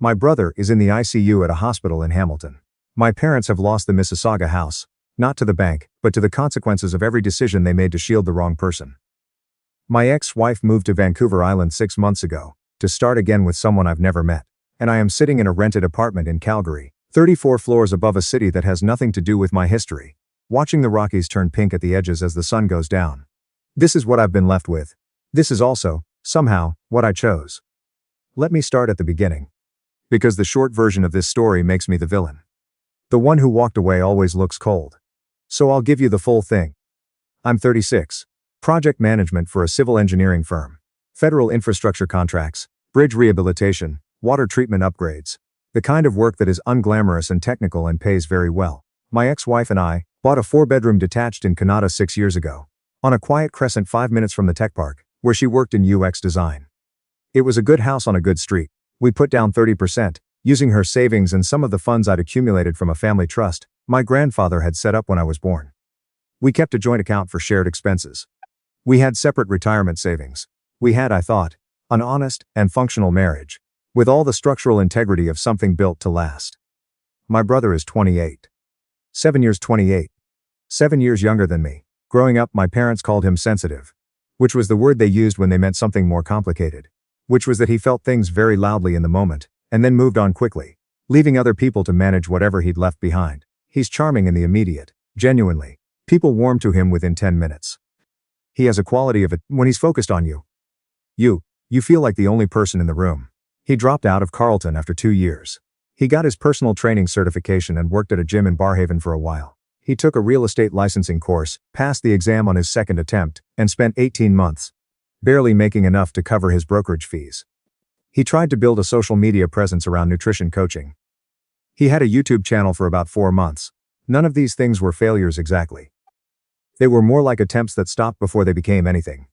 My brother is in the ICU at a hospital in Hamilton. My parents have lost the Mississauga house, not to the bank, but to the consequences of every decision they made to shield the wrong person. My ex-wife moved to Vancouver Island 6 months ago, to start again with someone I've never met. And I am sitting in a rented apartment in Calgary, 34 floors above a city that has nothing to do with my history, watching the Rockies turn pink at the edges as the sun goes down. This is what I've been left with. This is also, somehow, what I chose. Let me start at the beginning. Because the short version of this story makes me the villain. The one who walked away always looks cold. So I'll give you the full thing. I'm 36. Project management for a civil engineering firm. Federal infrastructure contracts, bridge rehabilitation, water treatment upgrades. The kind of work that is unglamorous and technical and pays very well. My ex-wife and I bought a 4-bedroom detached in Kanata 6 years ago. On a quiet crescent 5 minutes from the tech park, where she worked in UX design. It was a good house on a good street. We put down 30%, using her savings and some of the funds I'd accumulated from a family trust my grandfather had set up when I was born. We kept a joint account for shared expenses. We had separate retirement savings. We had, I thought, an honest and functional marriage, with all the structural integrity of something built to last. My brother is 28. 7 years 28. 7 years younger than me. Growing up, my parents called him sensitive, which was the word they used when they meant something more complicated, which was that he felt things very loudly in the moment, and then moved on quickly, leaving other people to manage whatever he'd left behind. He's charming in the immediate, genuinely. People warm to him within 10 minutes. He has a quality of it when he's focused on you. You feel like the only person in the room. He dropped out of Carleton after 2 years. He got his personal training certification and worked at a gym in Barhaven for a while. He took a real estate licensing course, passed the exam on his second attempt, and spent 18 months, barely making enough to cover his brokerage fees. He tried to build a social media presence around nutrition coaching. He had a YouTube channel for about 4 months. None of these things were failures exactly. They were more like attempts that stopped before they became anything.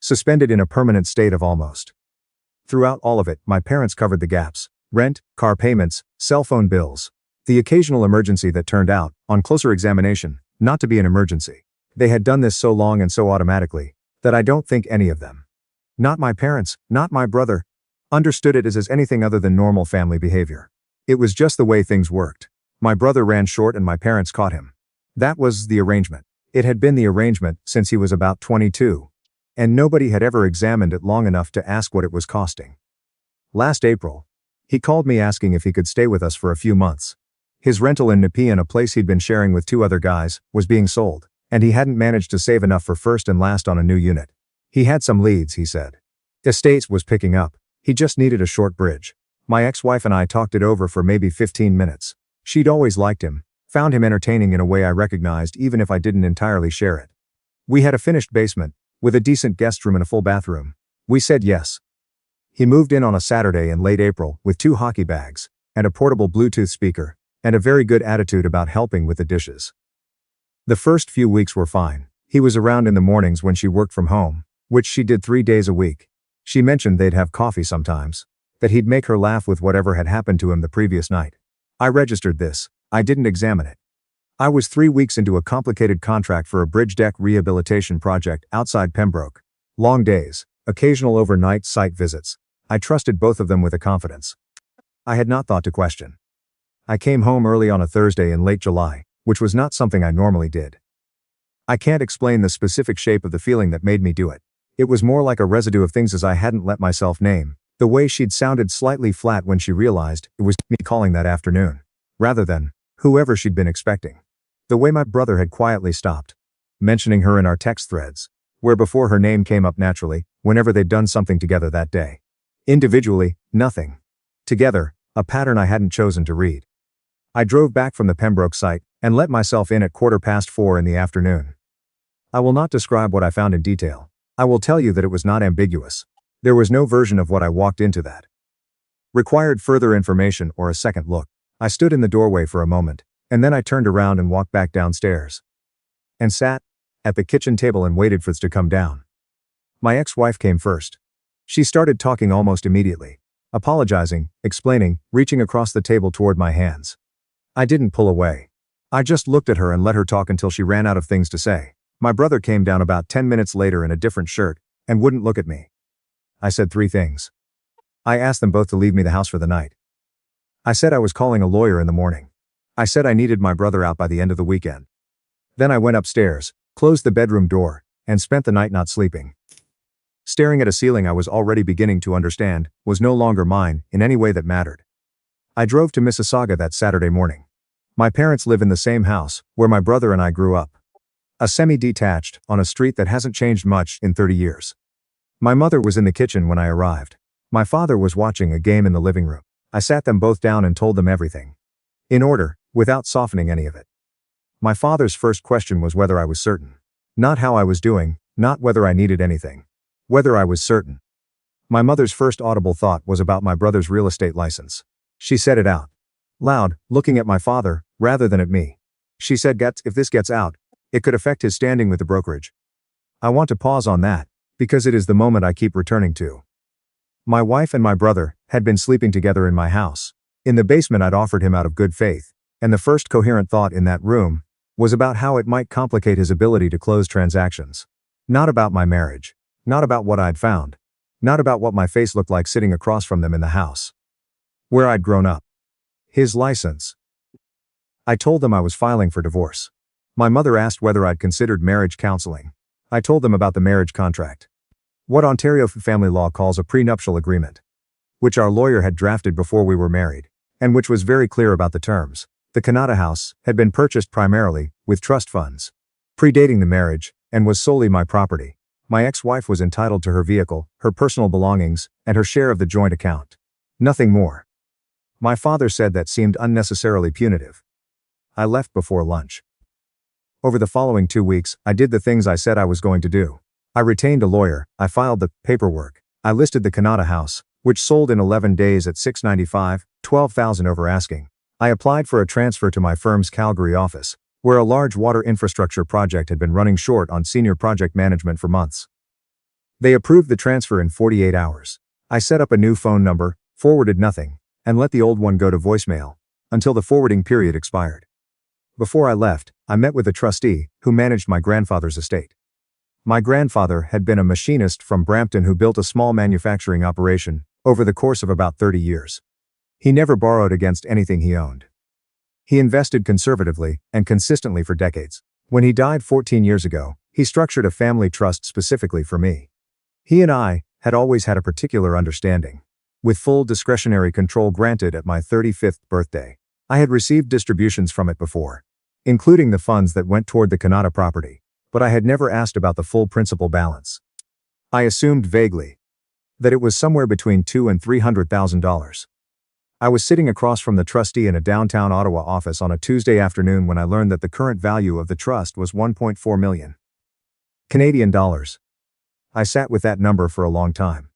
Suspended in a permanent state of almost. Throughout all of it, my parents covered the gaps: rent, car payments, cell phone bills. The occasional emergency that turned out, on closer examination, not to be an emergency. They had done this so long and so automatically, that I don't think any of them, not my parents, not my brother, understood it as anything other than normal family behavior. It was just the way things worked. My brother ran short and my parents caught him. That was the arrangement. It had been the arrangement since he was about 22. And nobody had ever examined it long enough to ask what it was costing. Last April, he called me asking if he could stay with us for a few months. His rental in Nepean, a place he'd been sharing with 2 other guys, was being sold, and he hadn't managed to save enough for first and last on a new unit. He had some leads, he said. Estates was picking up. He just needed a short bridge. My ex-wife and I talked it over for maybe 15 minutes. She'd always liked him, found him entertaining in a way I recognized even if I didn't entirely share it. We had a finished basement, with a decent guest room and a full bathroom. We said yes. He moved in on a Saturday in late April with 2 hockey bags, and a portable Bluetooth speaker, and a very good attitude about helping with the dishes. The first few weeks were fine. He was around in the mornings when she worked from home, which she did 3 days a week. She mentioned they'd have coffee sometimes, that he'd make her laugh with whatever had happened to him the previous night. I registered this. I didn't examine it. I was 3 weeks into a complicated contract for a bridge deck rehabilitation project outside Pembroke. Long days, occasional overnight site visits. I trusted both of them with a confidence I had not thought to question. I came home early on a Thursday in late July, which was not something I normally did. I can't explain the specific shape of the feeling that made me do it. It was more like a residue of things as I hadn't let myself name. The way she'd sounded slightly flat when she realized it was me calling that afternoon, rather than whoever she'd been expecting. The way my brother had quietly stopped mentioning her in our text threads, where before her name came up naturally, whenever they'd done something together that day. Individually, nothing. Together, a pattern I hadn't chosen to read. I drove back from the Pembroke site, and let myself in at 4:15 in the afternoon. I will not describe what I found in detail. I will tell you that it was not ambiguous. There was no version of what I walked into that required further information or a second look. I stood in the doorway for a moment, and then I turned around and walked back downstairs. And sat at the kitchen table and waited for it to come down. My ex-wife came first. She started talking almost immediately, apologizing, explaining, reaching across the table toward my hands. I didn't pull away. I just looked at her and let her talk until she ran out of things to say. My brother came down about 10 minutes later in a different shirt, and wouldn't look at me. I said 3 things. I asked them both to leave me the house for the night. I said I was calling a lawyer in the morning. I said I needed my brother out by the end of the weekend. Then I went upstairs, closed the bedroom door, and spent the night not sleeping. Staring at a ceiling I was already beginning to understand was no longer mine in any way that mattered. I drove to Mississauga that Saturday morning. My parents live in the same house where my brother and I grew up. A semi-detached, on a street that hasn't changed much in 30 years. My mother was in the kitchen when I arrived. My father was watching a game in the living room. I sat them both down and told them everything. In order, without softening any of it. My father's first question was whether I was certain. Not how I was doing, not whether I needed anything. Whether I was certain. My mother's first audible thought was about my brother's real estate license. She said it out loud, looking at my father, rather than at me. She said, if this gets out, it could affect his standing with the brokerage. I want to pause on that, because it is the moment I keep returning to. My wife and my brother had been sleeping together in my house. In the basement I'd offered him out of good faith, and the first coherent thought in that room was about how it might complicate his ability to close transactions. Not about my marriage. Not about what I'd found. Not about what my face looked like sitting across from them in the house. Where I'd grown up. His license. I told them I was filing for divorce. My mother asked whether I'd considered marriage counseling. I told them about the marriage contract. What Ontario family law calls a prenuptial agreement. Which our lawyer had drafted before we were married, and which was very clear about the terms. The Kanata house had been purchased primarily with trust funds, predating the marriage, and was solely my property. My ex-wife was entitled to her vehicle, her personal belongings, and her share of the joint account. Nothing more. My father said that seemed unnecessarily punitive. I left before lunch. Over the following 2 weeks, I did the things I said I was going to do. I retained a lawyer, I filed the paperwork, I listed the Kanata house, which sold in 11 days at $695, $12,000 over asking. I applied for a transfer to my firm's Calgary office, where a large water infrastructure project had been running short on senior project management for months. They approved the transfer in 48 hours. I set up a new phone number, forwarded nothing, and let the old one go to voicemail, until the forwarding period expired. Before I left, I met with a trustee who managed my grandfather's estate. My grandfather had been a machinist from Brampton who built a small manufacturing operation over the course of about 30 years. He never borrowed against anything he owned. He invested conservatively and consistently for decades. When he died 14 years ago, he structured a family trust specifically for me. He and I had always had a particular understanding, with full discretionary control granted at my 35th birthday. I had received distributions from it before, including the funds that went toward the Kanata property, but I had never asked about the full principal balance. I assumed vaguely that it was somewhere between $200,000 and $300,000. I was sitting across from the trustee in a downtown Ottawa office on a Tuesday afternoon when I learned that the current value of the trust was $1.4 million Canadian dollars. I sat with that number for a long time.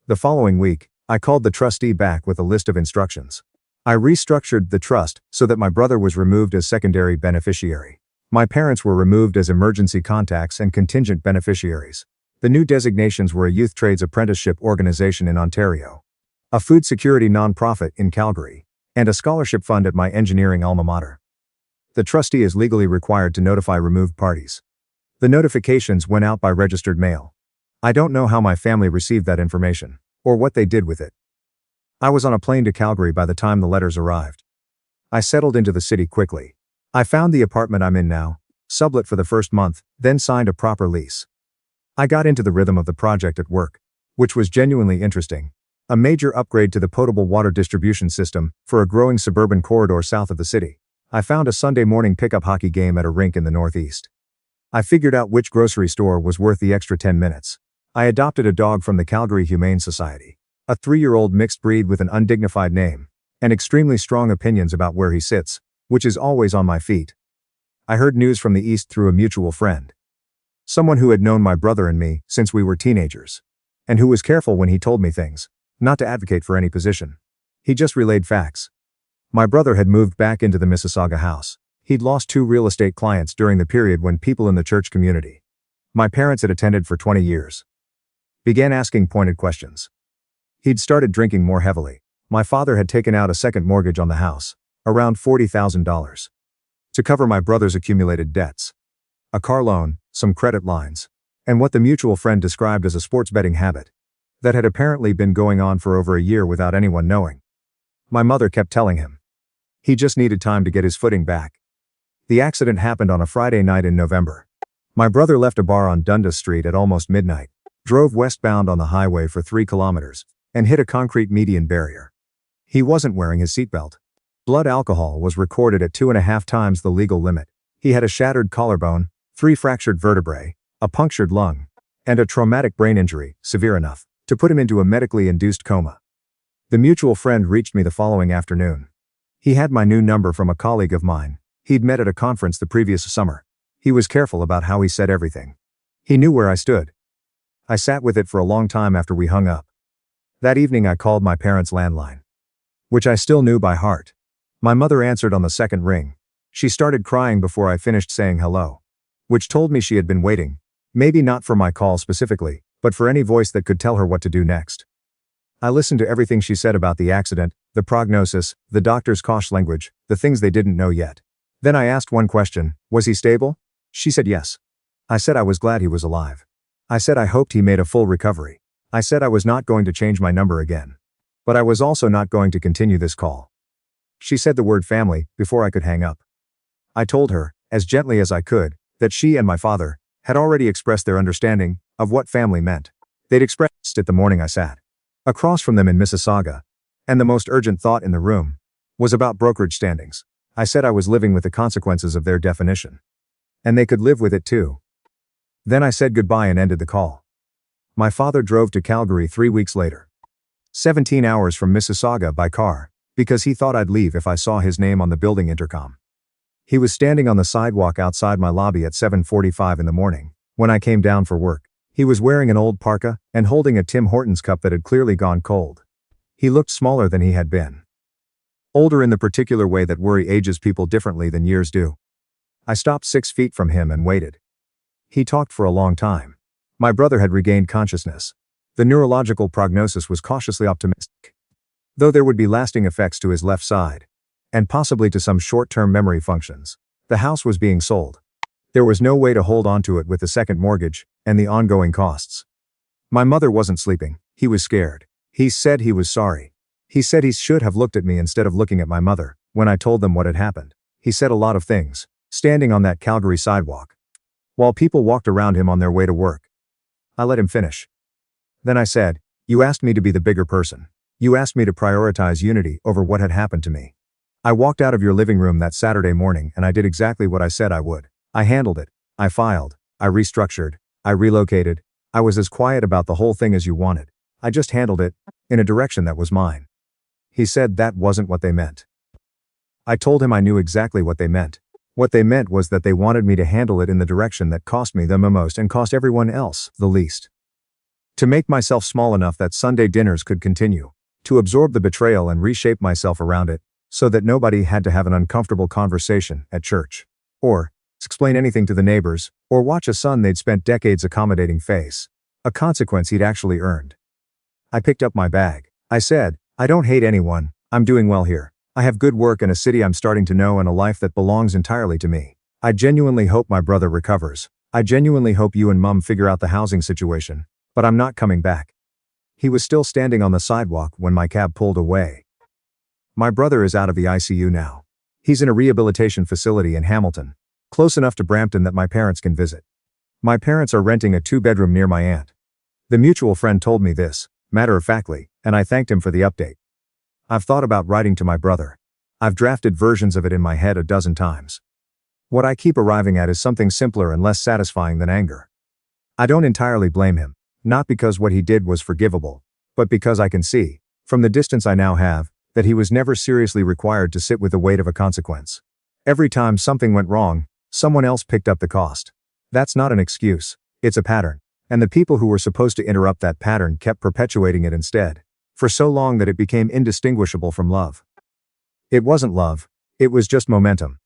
The following week, I called the trustee back with a list of instructions. I restructured the trust so that my brother was removed as secondary beneficiary. My parents were removed as emergency contacts and contingent beneficiaries. The new designations were a youth trades apprenticeship organization in Ontario, a food security nonprofit in Calgary, and a scholarship fund at my engineering alma mater. The trustee is legally required to notify removed parties. The notifications went out by registered mail. I don't know how my family received that information, or what they did with it. I was on a plane to Calgary by the time the letters arrived. I settled into the city quickly. I found the apartment I'm in now, sublet for the first month, then signed a proper lease. I got into the rhythm of the project at work, which was genuinely interesting. A major upgrade to the potable water distribution system for a growing suburban corridor south of the city. I found a Sunday morning pickup hockey game at a rink in the northeast. I figured out which grocery store was worth the extra 10 minutes. I adopted a dog from the Calgary Humane Society. A 3-year-old mixed breed with an undignified name, and extremely strong opinions about where he sits, which is always on my feet. I heard news from the East through a mutual friend. Someone who had known my brother and me since we were teenagers. And who was careful when he told me things, not to advocate for any position. He just relayed facts. My brother had moved back into the Mississauga house. He'd lost 2 real estate clients during the period when people in the church community my parents had attended for 20 years began asking pointed questions. He'd started drinking more heavily. My father had taken out a second mortgage on the house, around $40,000, to cover my brother's accumulated debts. A car loan, some credit lines, and what the mutual friend described as a sports betting habit that had apparently been going on for over a year without anyone knowing. My mother kept telling him. He just needed time to get his footing back. The accident happened on a Friday night in November. My brother left a bar on Dundas Street at almost midnight, drove westbound on the highway for 3 kilometers, and hit a concrete median barrier. He wasn't wearing his seatbelt. Blood alcohol was recorded at 2.5 times the legal limit. He had a shattered collarbone, 3 fractured vertebrae, a punctured lung, and a traumatic brain injury, severe enough to put him into a medically induced coma. The mutual friend reached me the following afternoon. He had my new number from a colleague of mine. He'd met at a conference the previous summer. He was careful about how he said everything. He knew where I stood. I sat with it for a long time after we hung up. That evening I called my parents' landline, which I still knew by heart. My mother answered on the second ring. She started crying before I finished saying hello, which told me she had been waiting, maybe not for my call specifically, but for any voice that could tell her what to do next. I listened to everything she said about the accident, the prognosis, the doctor's cautious language, the things they didn't know yet. Then I asked one question: was he stable? She said yes. I said I was glad he was alive. I said I hoped he made a full recovery. I said I was not going to change my number again. But I was also not going to continue this call. She said the word family before I could hang up. I told her, as gently as I could, that she and my father had already expressed their understanding of what family meant. They'd expressed it the morning I sat across from them in Mississauga, and the most urgent thought in the room was about brokerage standings. I said I was living with the consequences of their definition. And they could live with it too. Then I said goodbye and ended the call. My father drove to Calgary 3 weeks later. 17 hours from Mississauga by car, because he thought I'd leave if I saw his name on the building intercom. He was standing on the sidewalk outside my lobby at 7:45 in the morning, when I came down for work. He was wearing an old parka and holding a Tim Hortons cup that had clearly gone cold. He looked smaller than he had been. Older in the particular way that worry ages people differently than years do. I stopped 6 feet from him and waited. He talked for a long time. My brother had regained consciousness. The neurological prognosis was cautiously optimistic, though there would be lasting effects to his left side, and possibly to some short-term memory functions. The house was being sold. There was no way to hold on to it with the second mortgage and the ongoing costs. My mother wasn't sleeping. He was scared. He said he was sorry. He said he should have looked at me instead of looking at my mother when I told them what had happened. He said a lot of things, standing on that Calgary sidewalk, while people walked around him on their way to work. I let him finish. Then I said, "You asked me to be the bigger person. You asked me to prioritize unity over what had happened to me. I walked out of your living room that Saturday morning and I did exactly what I said I would. I handled it. I filed. I restructured. I relocated. I was as quiet about the whole thing as you wanted. I just handled it in a direction that was mine." He said that wasn't what they meant. I told him I knew exactly what they meant. What they meant was that they wanted me to handle it in the direction that cost me the most and cost everyone else the least. To make myself small enough that Sunday dinners could continue. To absorb the betrayal and reshape myself around it, so that nobody had to have an uncomfortable conversation at church, or explain anything to the neighbors, or watch a son they'd spent decades accommodating face a consequence he'd actually earned. I picked up my bag. I said, "I don't hate anyone. I'm doing well here. I have good work and a city I'm starting to know and a life that belongs entirely to me. I genuinely hope my brother recovers. I genuinely hope you and Mum figure out the housing situation, but I'm not coming back." He was still standing on the sidewalk when my cab pulled away. My brother is out of the ICU now. He's in a rehabilitation facility in Hamilton, close enough to Brampton that my parents can visit. My parents are renting a 2-bedroom near my aunt. The mutual friend told me this, matter-of-factly, and I thanked him for the update. I've thought about writing to my brother. I've drafted versions of it in my head a dozen times. What I keep arriving at is something simpler and less satisfying than anger. I don't entirely blame him, not because what he did was forgivable, but because I can see, from the distance I now have, that he was never seriously required to sit with the weight of a consequence. Every time something went wrong, someone else picked up the cost. That's not an excuse, it's a pattern, and the people who were supposed to interrupt that pattern kept perpetuating it instead, for so long that it became indistinguishable from love. It wasn't love, it was just momentum.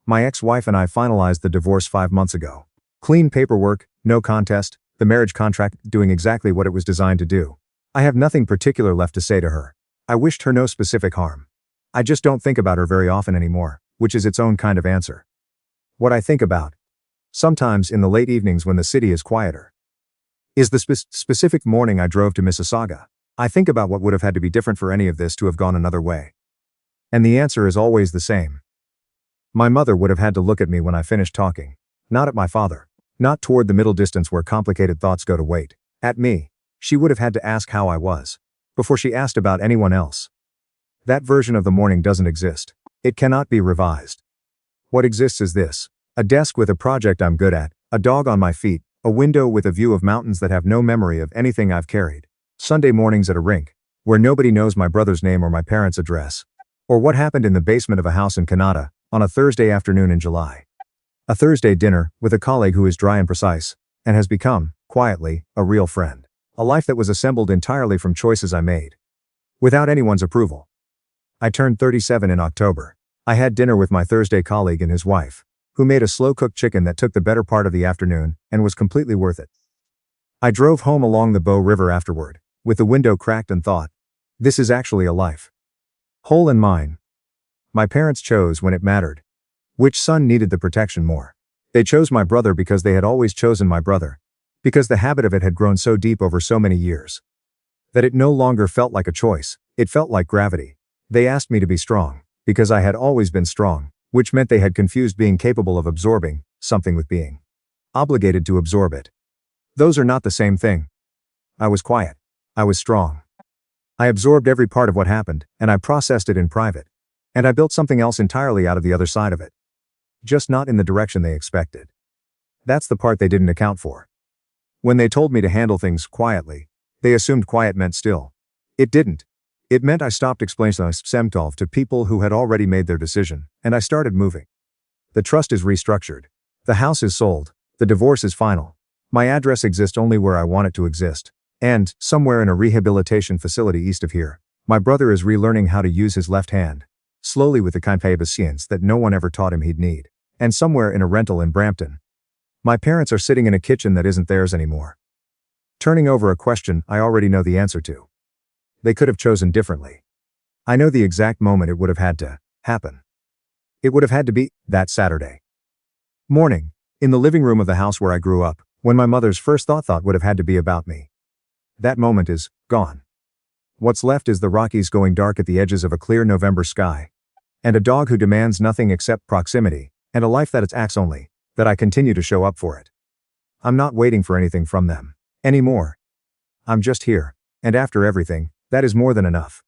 My ex-wife and I finalized the divorce 5 months ago. Clean paperwork, no contest, the marriage contract doing exactly what it was designed to do. I have nothing particular left to say to her. I wished her no specific harm. I just don't think about her very often anymore, which is its own kind of answer. What I think about, sometimes in the late evenings when the city is quieter, is the specific morning I drove to Mississauga. I think about what would have had to be different for any of this to have gone another way. And the answer is always the same. My mother would have had to look at me when I finished talking. Not at my father. Not toward the middle distance where complicated thoughts go to wait. At me. She would have had to ask how I was. Before she asked about anyone else. That version of the morning doesn't exist. It cannot be revised. What exists is this. A desk with a project I'm good at, a dog on my feet, a window with a view of mountains that have no memory of anything I've carried. Sunday mornings at a rink, where nobody knows my brother's name or my parents' address. Or what happened in the basement of a house in Kanata, on a Thursday afternoon in July. A Thursday dinner, with a colleague who is dry and precise, and has become, quietly, a real friend. A life that was assembled entirely from choices I made. Without anyone's approval. I turned 37 in October. I had dinner with my Thursday colleague and his wife, who made a slow-cooked chicken that took the better part of the afternoon, and was completely worth it. I drove home along the Bow River afterward, with the window cracked and thought, this is actually a life. Whole and mine. My parents chose when it mattered. Which son needed the protection more? They chose my brother because they had always chosen my brother. Because the habit of it had grown so deep over so many years. That it no longer felt like a choice, it felt like gravity. They asked me to be strong, because I had always been strong, which meant they had confused being capable of absorbing something with being obligated to absorb it. Those are not the same thing. I was quiet. I was strong. I absorbed every part of what happened, and I processed it in private. And I built something else entirely out of the other side of it. Just not in the direction they expected. That's the part they didn't account for. When they told me to handle things quietly, they assumed quiet meant still. It didn't. It meant I stopped explaining myself to people who had already made their decision, and I started moving. The trust is restructured. The house is sold. The divorce is final. My address exists only where I want it to exist. And, somewhere in a rehabilitation facility east of here, my brother is relearning how to use his left hand. Slowly with the kind of patience that no one ever taught him he'd need. And somewhere in a rental in Brampton. My parents are sitting in a kitchen that isn't theirs anymore. Turning over a question I already know the answer to. They could have chosen differently. I know the exact moment it would have had to happen. It would have had to be that Saturday morning, in the living room of the house where I grew up, when my mother's first thought would have had to be about me. That moment is gone. What's left is the Rockies going dark at the edges of a clear November sky. And a dog who demands nothing except proximity, and a life that it's acts only, that I continue to show up for it. I'm not waiting for anything from them anymore. I'm just here, and after everything, that is more than enough.